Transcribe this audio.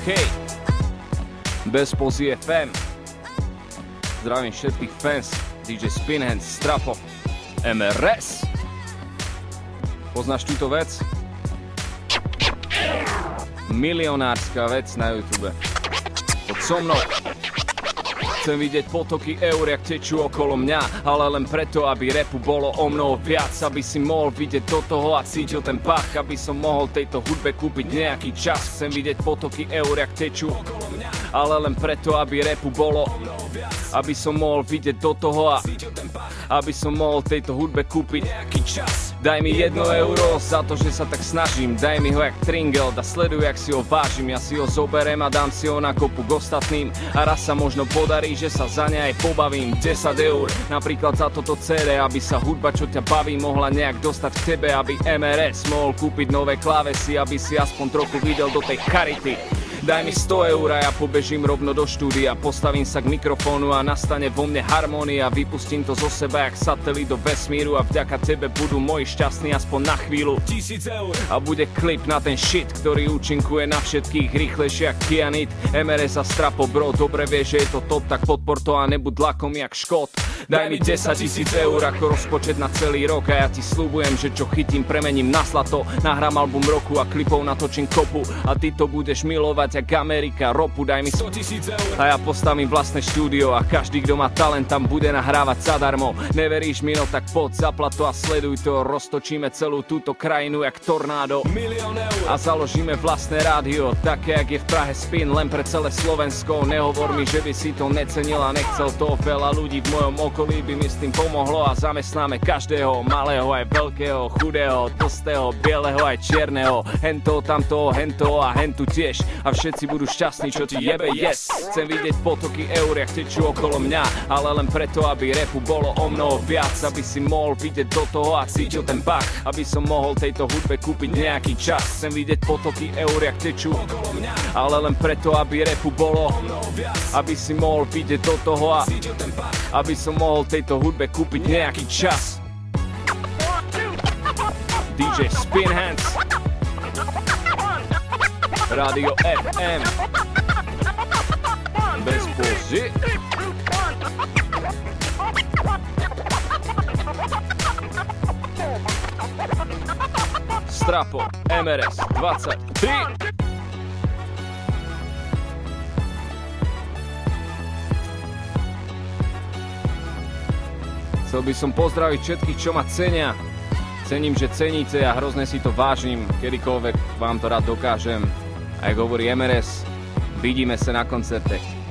OK. Bez Pozy FM. Zdravím všetkých fans. DJ Spinhands, Strapo, MRS. Poznáš túto vec? Milionárska vec na YouTube. Poď so mnou. Chcem vidieť potoky eur, jak tečú okolo mňa, ale len preto, aby rapu bolo o mnoho viac. Aby si mohol vidieť do toho a cítil ten pach, aby som mohol tejto hudbe kúpiť nejaký čas. Chcem vidieť potoky eur, jak tečú okolo mňa, ale len preto, aby rapu bolo, aby som mohol vidieť do toho a aby som mohol tejto hudbe kúpiť nejaký čas. Daj mi 1 euro za to, že sa tak snažím. Daj mi ho jak Tringel a sleduj, jak si ho vážim. Ja si ho zoberiem a dám si ho na kopu k ostatným. A raz sa možno podarí, že sa za ne aj pobavím. 10 eur, napríklad za toto CD, aby sa hudba, čo ťa baví, mohla nejak dostať k tebe. Aby MRS mohol kúpiť nové klávesy, aby si aspoň trochu videl do tej charity. Daj mi 100 eur a ja pobežím rovno do štúdia. Postavím sa k mikrofónu a nastane vo mne harmónia. Vypustím to zo seba jak satelit do vesmíru a vďaka tebe budú moji šťastní aspoň na chvíľu. 1000 eur a bude klip na ten shit, ktorý účinkuje na všetkých rýchlejšie jak Kianit. MRS a Strapo, bro, dobre vieš, že je to top, tak podpor to a nebuď lakom jak Škót. Daj mi 10 000 eur ako rozpočet na celý rok a ja ti sľubujem, že čo chytím premením na zlato. Nahrám album roku a klipov natočím kopu a ty to budeš milovať jak Amerika ropu. Daj mi 100 000 eur a ja postavím vlastné štúdio a každý, kto má talent, tam bude nahrávať zadarmo. Neveríš mi, no tak poď, zaplat to a sleduj to. Roztočíme celú túto krajinu jak tornádo a založíme vlastné rádio, také jak je v Prahe Spin, len pre celé Slovensko. Nehovor mi, že by si to necenil a nechcel to. Veľa ľudí v mojom okolí by mi s tým pomohlo a zamestnáme každého, malého aj veľkého, chudého, tlstého, bieleho aj čierneho, hento, tamto, hento a hentu tiež. A všetci budú šťastní, čo ti jebe, yes. Chcem vidieť potoky eur, jak tečú okolo mňa, ale len preto, aby rapu bolo o mnoho viac. Aby si mohol vidieť do toho a cítil ten pach, aby som mohol tejto hudbe kúpiť nejaký čas. Chcem vidieť potoky eur, jak tečú okolo mňa, ale len preto, aby rapu bolo o mnoho viac. Aby si mohol vidieť do toho a cítil ten pach, aby som mohol tejto hudbe kúpiť nejaký čas. DJ Spinhands, Radio FM, Bez Pozy. Strapo, MRS 23. Chcel by som pozdraviť všetkých, čo ma cenia. Cením, že ceníte a hrozne si to vážim. Kedykoľvek vám to rád dokážem. A jak hovorí MRS, vidíme sa na koncerte.